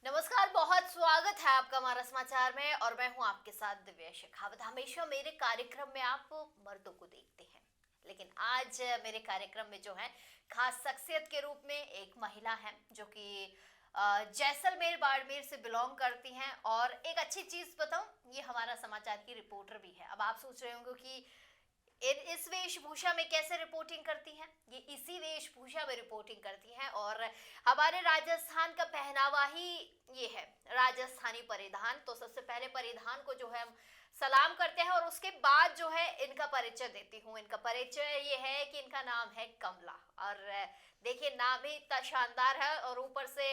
नमस्कार, बहुत स्वागत है आपका हमारा समाचार में और मैं हूं आपके साथ दिव्या शेखावत। हमेशा मेरे कार्यक्रम में आप मर्दों को देखते हैं, लेकिन आज मेरे कार्यक्रम में जो है खास शख्सियत के रूप में एक महिला है जो कि जैसलमेर बाड़मेर से बिलोंग करती हैं। और एक अच्छी चीज बताऊं, ये हमारा समाचार की रिपोर्टर भी है। अब आप सोच रहे होंगे कि इस वेशभूषा में कैसे रिपोर्टिंग करती हैं। ये इसी वेशभूषा में रिपोर्टिंग करती हैं और हमारे राजस्थान का पहनावा ही ये है, राजस्थानी परिधान। तो सबसे पहले परिधान को जो है हम सलाम करते हैं और उसके बाद जो है इनका परिचय देती हूँ। इनका परिचय ये है कि इनका नाम है कमला। और देखिए, नाम ही इतना शानदार है और ऊपर से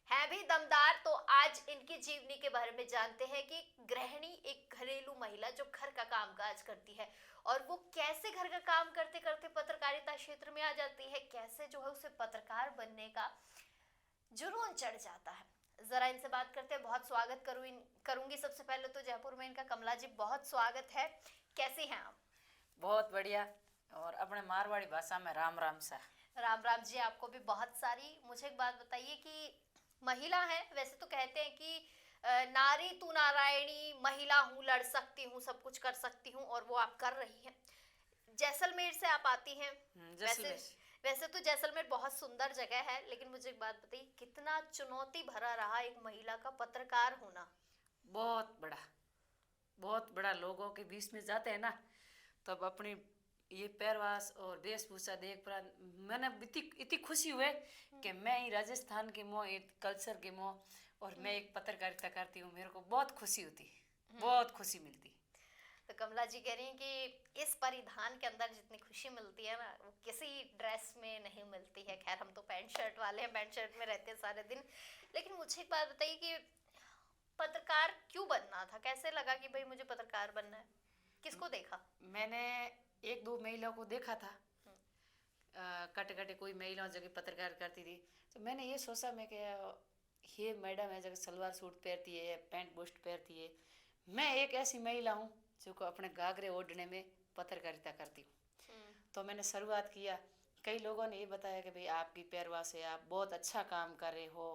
है भी दमदार। तो आज इनकी जीवनी के बारे में जानते हैं कि गृहिणी, एक घरेलू महिला जो घर का कामकाज करती है और वो कैसे घर का काम करते करते पत्रकारिता क्षेत्र में आ जाती है, कैसे जो है उसे पत्रकार बनने का जुनून चढ़ जाता है। जरा इनसे बात करते हैं। बहुत स्वागत करूंगी सबसे पहले तो जयपुर में इनका। कमला जी, बहुत स्वागत है। कैसे हैं आप? बहुत बढ़िया। और अपने मारवाड़ी भाषा में राम राम सा। राम राम जी, आपको भी बहुत सारी। मुझे एक बात बताइए कि महिला है, वैसे तो कहते हैं कि नारी तू नारायणी, महिला हूँ, लड़ सकती हूँ, सब कुछ कर सकती हूँ, और वो आप कर रही हैं। जैसलमेर से आप आती हैं। वैसे जैसलमेर। वैसे तो जैसलमेर बहुत सुंदर जगह है, लेकिन मुझे एक बात बताइए, कितना चुनौती भरा रहा एक महिला का पत्रकार होना? बहुत बड़ा, बहुत बड़ा। लोगों के बीच में जाते हैं ना, तब अपनी ये पैरवास और वेशभूषा देख पर मैंने इतनी इतनी खुशी हुए कि मैं ही राजस्थान के मोह, एक कल्चर के मोह, और मैं एक पत्रकारिता करती हूँ। मेरे को बहुत खुशी होती, बहुत खुशी मिलती। तो कमला जी कह रही हैं कि इस परिधान के अंदर जितनी खुशी मिलती है ना, वो किसी ड्रेस में नहीं मिलती है। खैर, हम तो पैंट शर्ट वाले हैं, पैंट शर्ट में रहते हैं सारे दिन। लेकिन मुझे एक बात बताइए कि पत्रकार क्यों बनना था? कैसे लगा कि भाई मुझे पत्रकार बनना है? किसको देखा? मैंने एक दो महिलाओं को देखा था, कटे कटे कोई महिलाओं जगह पत्रकार करती थी। तो मैंने ये सोचा, मैं कि ये मैडम है जगह सलवार सूट पहनती है, पैंट बुस्ट पहनती है। मैं एक ऐसी महिला हूँ जो को अपने घाघरे ओढ़ने में पत्रकारिता करती हूँ। तो मैंने शुरुआत किया। कई लोगों ने ये बताया कि भाई आपकी पैरवा से आप बहुत अच्छा काम कर रहे हो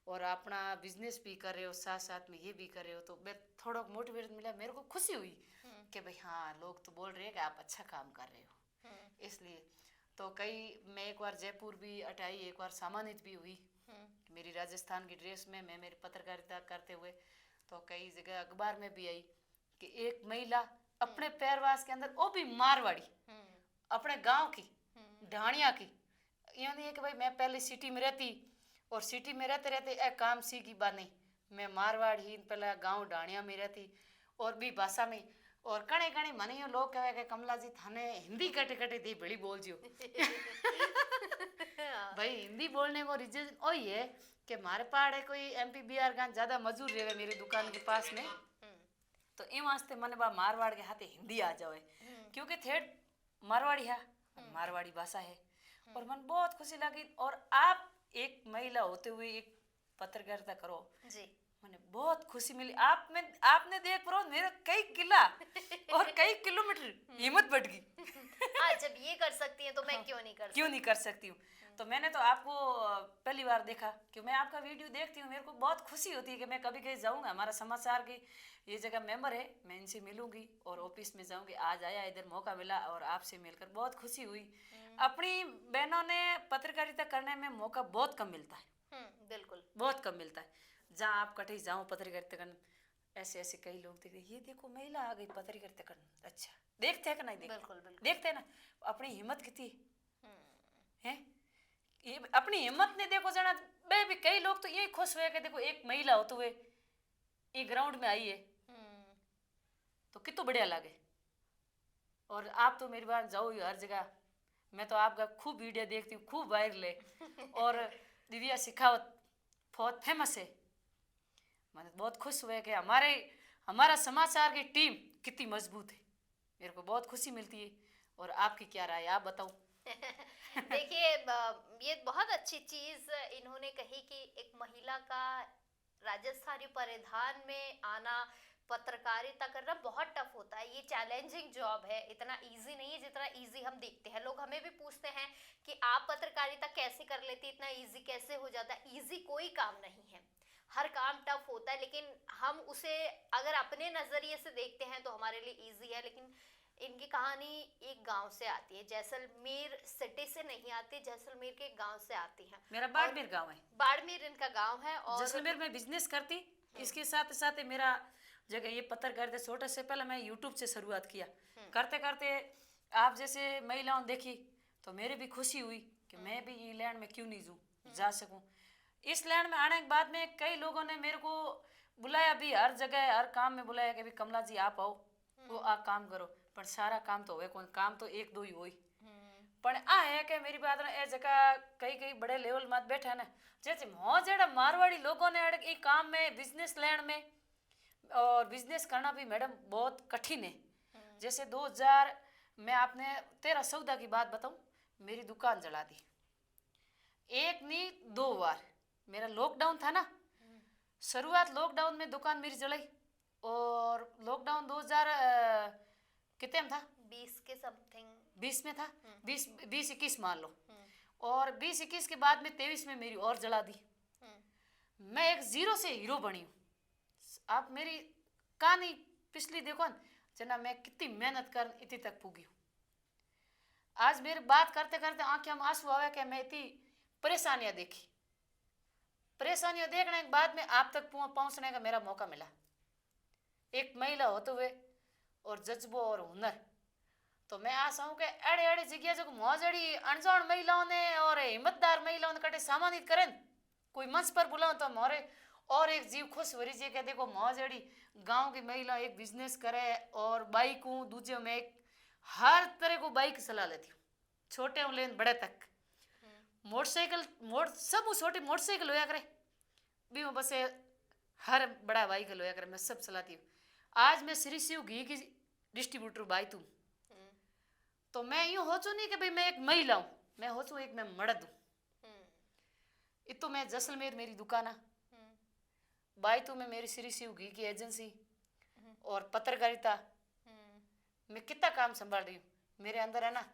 और अपना बिजनेस भी कर रहे हो, साथ साथ में ये भी कर रहे हो। तो मैं थोड़ा मोटिवेट मिला, मेरे को खुशी हुई कि भाई हाँ, लोग तो बोल रहे हैं कि आप अच्छा काम कर रहे हो। इसलिए तो मैं एक बार जयपुर भी अटाई, एक बार सम्मानित भी हुई मेरी राजस्थान की ड्रेस में, मैं मेरी पत्रकारिता करते हुए। तो कई जगह अखबार में भी आई कि एक महिला अपने पैरवास के अंदर, वो भी मारवाड़ी, अपने गांव की, ढाणिया की। ये नहीं है कि भाई मैं पहले सिटी में रहती और सिटी में रहते रहते एक काम सीखी बात नहीं। मैं मारवाड़ी पहले गांव ढाणिया में रहती और भी भाषा में। और कणे कणे मने यो लोग कहे कि कमला जी थाने हिंदी कटे कटे दी बड़ी बोल जियो। भाई हिंदी बोलने को रीजन वही है कि हमारे पहाड़ कोई एमपी बिहार का ज्यादा मजदूर रहे मेरी दुकान के पास में। तो इन वास्ते मैंने बा मारवाड़ के हाथे हिंदी आ जाए, क्योंकि थे मारवाड़ी है, मारवाड़ी भाषा है। और मन बहुत खुशी लगी। और आप एक महिला होते हुए एक पत्रकारिता करो जी। मैंने बहुत खुशी मिली। आपने देख पाओ मेरे कई किला और कई किलोमीटर हिम्मत बढ़ गई। हाँ, जब ये कर सकती हैं तो मैं क्यों नहीं कर क्यों नहीं कर सकती हूँ। तो मैंने तो आपको पहली बार देखा कि मैं आपका वीडियो देखती हूँ, मेरे को बहुत खुशी होती है कि मैं कभी कहीं जाऊँगा। हमारा समाचार की ये जगह मेंबर है, मैं इनसे मिलूंगी और ऑफिस में जाऊँगी। आज आया इधर मौका मिला और आपसे मिलकर बहुत खुशी हुई। अपनी बहनों ने पत्रकारिता करने में मौका बहुत कम मिलता है। बिल्कुल। बहुत कम मिलता है। जहाँ आप कहीं जाओ पत्रकारिता करने, ऐसे ऐसे कई लोग देखते, ये देखो महिला आ गई पत्रकारिता करने। अच्छा, देखते हैं कि नहीं देखते? बिल्कुल बिल्कुल। देखते हैं ना। अपनी हिम्मत कितनी है। ये अपनी हिम्मत ने देखो जना। बे भी कई लोग तो यही खुश हुए कि देखो एक महिला होते हुए ये ग्राउंड में आई है, तो कितना बढ़िया लगे। और आप तो मेरी बात जाओ हर जगह, मैं तो आपका खूब वीडियो देखती हूँ, खूब वायरल है। और दिव्या शेखावत बहुत फेमस है। मैं बहुत खुश हुए कि हमारा समाचार की टीम कितनी मजबूत है। मेरे को बहुत खुशी मिलती है। और आपकी क्या राय है, आप बताओ। देखिए, ये बहुत अच्छी चीज इन्होंने कही कि एक महिला का राजस्थानी परिधान में आना, पत्रकारिता करना बहुत टफ होता है। ये चैलेंजिंग जॉब है, इतना इजी नहीं है जितना इजी हम देखते हैं। लोग हमें भी पूछते हैं कि आप पत्रकारिता कैसे कर लेती, इतना इजी कैसे हो जाता है? इजी कोई काम नहीं है। हर होता है, लेकिन हम उसे अगर अपने नजरिए से देखते हैं तो हमारे लिए इजी है। लेकिन इनकी कहानी एक गांव से आती है, जैसलमेर सिटी से नहीं आती, जैसलमेर के गांव से आती है। मेरा और बाड़मेर गांव है, बाड़मेर इनका गांव है। और जैसलमेर में बिजनेस करती। इसके साथ साथ मेरा जगह ये पत्रकारिता छोटे से पहले मैं यूट्यूब से शुरुआत किया। करते करते आप जैसे महिलाओं देखी तो मेरे भी खुशी हुई कि मैं भी ये लैंड में क्यों नहीं जा सकूं। इस लैंड में आने के बाद में कई लोगों ने मेरे को बुलाया भी, हर जगह हर काम में बुलाया कि भी कमला जी आप आओ, वो आप काम करो। पर सारा काम तो हुए कौन, काम तो एक दो ही हुई। पण आ है कि मेरी बात ना ए जगह कई कई बड़े लेवल में बैठा है ना, जैसे मो जेड़ा मारवाड़ी लोगों ने अड़क ई काम में बिजनेस लैंड में, और बिजनेस करना भी मैडम बहुत कठिन है। जैसे 2000 मैं आपने 13-14 की बात बताऊं, मेरी दुकान जला दी। एक नहीं 2 बार। मेरा लॉकडाउन था ना, शुरुआत लॉकडाउन में दुकान मेरी जलाई। और लॉकडाउन 2000 कितने में था, 20 के समथिंग, 20 में था, 20-21 मान लो। और 20-21 के बाद में 23 में मेरी और जला दी। मैं एक जीरो से हीरो बनी हूँ। आप मेरी कहानी पिछली देखो ना जना, मैं कितनी मेहनत कर इतनी तक पुगी हूँ। आज मेरी बात करते करते आंखें में आंसू आवे कि मैं इतनी परेशानियां देखी। परेशानियां देखने के बाद में आप तक पहुंचने का मेरा मौका मिला, एक महिला होते हुए और जज्बो और हुनर। तो मैं आशा हूँ कि अड़े अड़े जगह जो मौजड़ी अनजान महिलाओं ने और हिम्मतदार महिलाओं ने कटे सम्मानित करें, कोई मंच पर बुलाओ तो हमारे और एक जीव खुश हो रही है कि देखो मौजड़ी गांव की महिला एक बिजनेस करे। और बाइक हूँ दूजे में एक हर तरह को बाइक चला लेती हूँ, छोटे लेन बड़े तक। मोटरसाइकिल सब छोटी मोटरसाइकिल होया करे भी मैं बस हर बड़ा बाइक होया करे, मैं सब चलाती हूँ। आज मैं श्री शिव घी की डिस्ट्रीब्यूटर बाई तू, तो मैं यूँ होचू नहीं कि भाई मैं एक महिला हूँ, मैं होचू एक मैं मर्द हूँ। ये तो मैं जैसलमेर मेरी दुकान है, बाईतू में मेरी श्री शिव घी की एजेंसी और पत्रकारिता। मैं कितना काम संभाल रही हूँ। मेरे अंदर है ना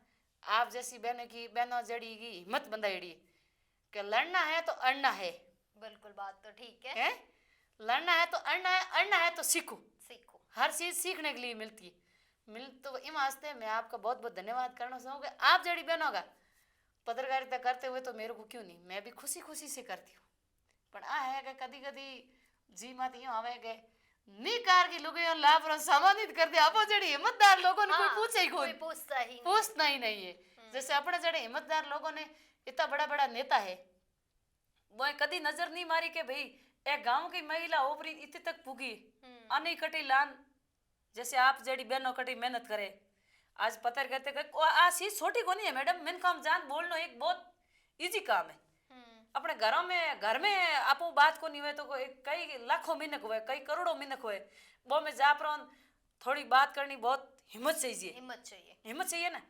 आप जैसी बहनों जड़ी की हिम्मत बंधाई कि लड़ना है तो अड़ना है। बिल्कुल, बात तो ठीक है। लड़ना है तो अड़ना है, अड़ना है तो सीखो। हर चीज सीखने के लिए मिलती है। तो इन वास्ते मैं आपका बहुत बहुत धन्यवाद करना चाहूँगा। आप जड़ी बहनों का पत्रकारिता करते हुए तो मेरे को क्यों नहीं, मैं भी खुशी खुशी से करती हूँ। पर आ है कि कदी कदी जी मत यूँ आवे कि नी कार की लोग लाभ सम्मानित कर दिया। आप जड़ी हिम्मतदार लोगों ने कोई पूछे ही कोई पूछना ही नहीं है। जैसे अपने जड़े हिम्मतदार लोगों ने इतना बड़ा बड़ा नेता है, वो कदी नजर नहीं मारी कि भाई एक गांव की महिला ओपरी इतने तक पुगी अनी कटी लान। जैसे आप जड़ी बहनों कटी मेहनत करे, आज पतर कहते आ चीज छोटी को नहीं है मैडम। मैंने काम जान बोलना एक बहुत इजी काम है। अपने घर में आपो बात को नहीं हुए तो कई लाखों मिनक हुए, कई करोड़ों मिनक हुए, वो में जा पर थोड़ी बात करनी बहुत हिम्मत चाहिए ना।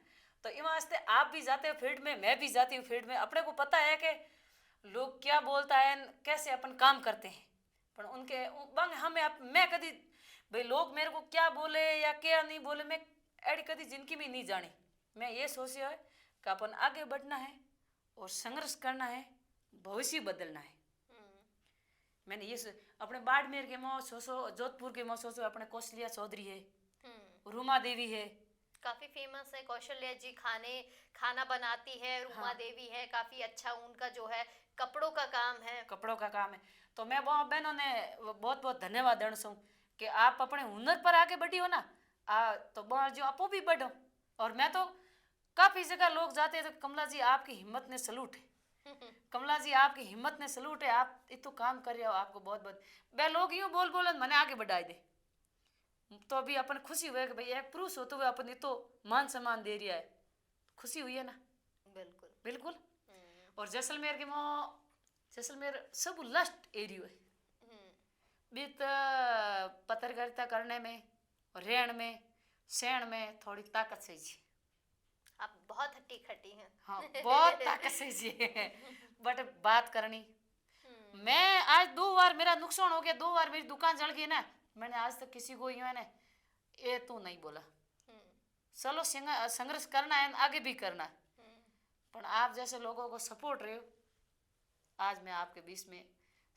तो इस वास्ते आप भी जाते हो फील्ड में, मैं भी जाती हूँ फील्ड में। अपने को पता है कि लोग क्या बोलता है, कैसे अपन काम करते हैं। पर उनके हमें मैं कभी भाई लोग मेरे को क्या बोले या क्या नहीं बोले, मैं एडी कभी जिंदगी में नहीं जानी। मैं ये सोचा है कि अपन आगे बढ़ना है और संघर्ष करना है, भविष्य बदलना है। मैंने ये अपने बाड़मेर के मो सोचो, जोधपुर के मो सोचो, अपने कौशल्या चौधरी है, रूमा देवी है, काफी फेमस है। कौशल्या जी खाना बनाती है। रूमा हाँ। देवी है, काफी अच्छा उनका जो है कपड़ों का काम है। तो मैं वो बहनों ने बहुत बहुत धन्यवाद देना चाहूँ कि आप अपने हुनर पर आगे बढ़ी हो ना, तो जो आपो भी बढ़ो। और मैं तो काफी जगह लोग जाते हैं तो कमला जी आपकी हिम्मत ने सलूट है, कमला जी आपकी हिम्मत ने सलूट है, आप इतो काम कर रहे हो, आपको बहुत बहुत। वह लोग यूँ बोल मैंने आगे बढ़ाई दे। तो अभी अपन खुशी हुए कि भाई एक पुरुष होते हुए अपन इतो मान सम्मान दे रहा है, खुशी हुई है ना। बिल्कुल। और जैसलमेर सब लास्ट एरियो है बीत पत्रकारिता करने में और रहन में सहन में थोड़ी ताकत से जी। आप बहुत हट्टी खट्टी हैं। हाँ बहुत ताकत से जी बट बात करनी। मैं आज 2 बार मेरा नुकसान हो गया, 2 बार मेरी दुकान जल गई ना। मैंने आज तक किसी को यूं है ना ये तू नहीं बोला। चलो संघर्ष करना है, आगे भी करना है। पर आप जैसे लोगों को सपोर्ट रहे हो, आज मैं आपके बीच में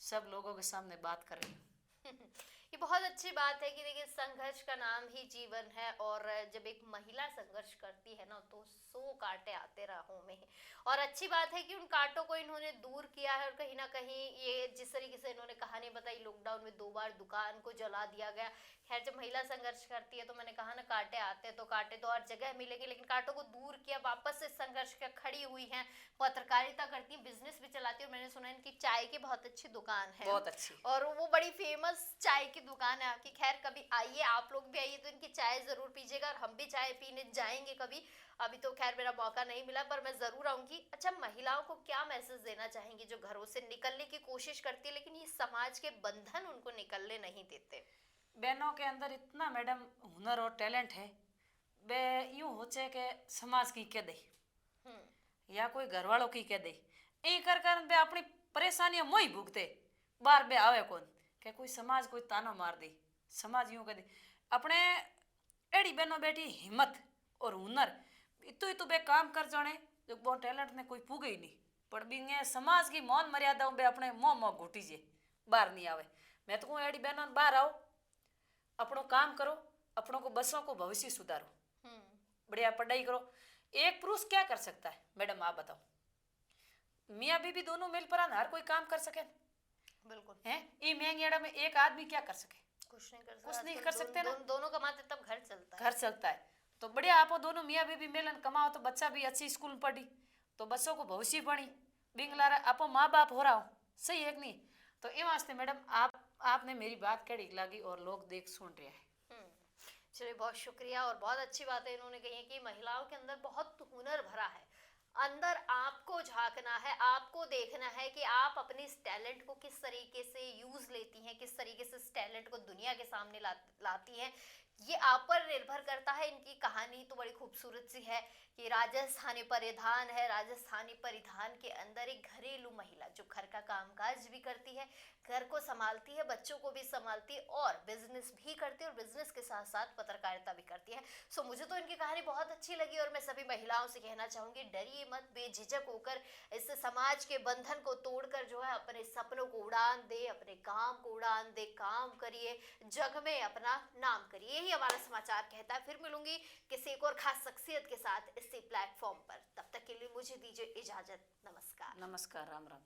सब लोगों के सामने बात कर रही हूँ। ये बहुत अच्छी बात है कि देखिए संघर्ष का नाम ही जीवन है, और जब एक महिला संघर्ष करती है ना तो 100 कांटे आते राहों में। और अच्छी बात है कि उन कांटों को इन्होंने दूर किया है, और कहीं ना कहीं ये जिस तरीके से इन्होंने कहानी बताई, लॉकडाउन में 2 बार दुकान को जला दिया गया। खैर, जब महिला संघर्ष करती है तो मैंने कहा ना, कांटे आते हैं तो कांटे तो हर जगह मिलेंगे, लेकिन कांटों को दूर किया, वापस से संघर्ष का खड़ी हुई है, पत्रकारिता करती है, बिजनेस भी चलाती है। और मैंने सुना है इनकी चाय की बहुत अच्छी दुकान है, बहुत अच्छी। और वो बड़ी फेमस चाय की दुकान है आपकी। खैर, कभी आइए, आप लोग भी आइए तो इनकी चाय जरूर पीजिएगा, और हम भी चाय पीने जाएंगे कभी। अभी तो खैर मेरा मौका नहीं मिला, पर मैं जरूर आऊंगी। अच्छा, महिलाओं को क्या मैसेज देना चाहेंगी जो घरों से निकलने की कोशिश करती है, लेकिन ये समाज के बंधन उनको निकलने नहीं देते? बहनों के अंदर इतना मैडम हुनर और टैलेंट है, वे यूं होचे के समाज की कह दे या कोई घर वालों की कह दे, यही कर बे अपनी परेशानियां मोई भुगते, बार बे आवे कौन के कोई समाज कोई ताना मार दे। समाज यूं कह दे अपने एड़ी बहनों बेटी हिम्मत और हुनर इतु इतु बे काम कर जाने जो बहुत टैलेंट ने कोई पूगे ही नहीं, पर बिंगे समाज की मौन मर्यादा बे अपने मोह घुटी जे बाहर नहीं आवे। मैं तो कहूँ एड़ी बहनों बाहर आओ, अपनो काम करो, अपनों को बसों को भविष्य सुधारो, बढ़िया पढ़ाई करो। एक पुरुष क्या कर सकता है मैडम, आप बताओ? मियाँ बीबी दोनों मिल पर हर कोई काम कर सके? बिल्कुल हैं ये महंगी में एक आदमी क्या कर सके? कुछ नहीं कर सकते, कुछ नहीं आजकल कर सकते ना। दोनों कमाते तब घर चलता है। घर चलता है तो बढ़िया, आप दोनों मियाँ बीबी मिलन कमाओ तो बच्चा भी अच्छी स्कूल में पढ़ी तो बच्चों को भविष्य बनी बिंगलारा आपो माँ बाप हो रहा हो, सही है कि नहीं? तो ये वास्ते मैडम आपने मेरी बात कड़ी लगी और लोग देख सुन रहे हैं। चलिए, बहुत शुक्रिया। और बहुत अच्छी बात है इन्होंने कही है कि महिलाओं के अंदर बहुत हुनर भरा है, अंदर आपको झांकना है, आपको देखना है कि आप अपने इस टैलेंट को किस तरीके से यूज लेती हैं, किस तरीके से इस टैलेंट को दुनिया के सामने लाती हैं। ये आप पर निर्भर करता है। इनकी कहानी तो बड़ी खूबसूरत सी है कि राजस्थानी परिधान है। राजस्थानी परिधान के अंदर एक घरेलू महिला जो घर का कामकाज भी करती है, घर को संभालती है, बच्चों को भी संभालती है, और बिजनेस भी करती है, और बिजनेस के साथ साथ पत्रकारिता भी करती है। सो मुझे तो इनकी कहानी बहुत अच्छी लगी, और मैं सभी महिलाओं से कहना चाहूंगी, डरिए मत, बेझिझक होकर इस समाज के बंधन को तोड़कर जो है अपने सपनों को उड़ान दे, अपने काम को उड़ान दे, काम करिए, जग में अपना नाम करिए। यही हमारा समाचार कहता है। फिर मिलूंगी किसी एक और खास शख्सियत के साथ इसी प्लेटफॉर्म पर। तब तक के लिए मुझे दीजिए इजाजत। नमस्कार। नमस्कार, राम राम।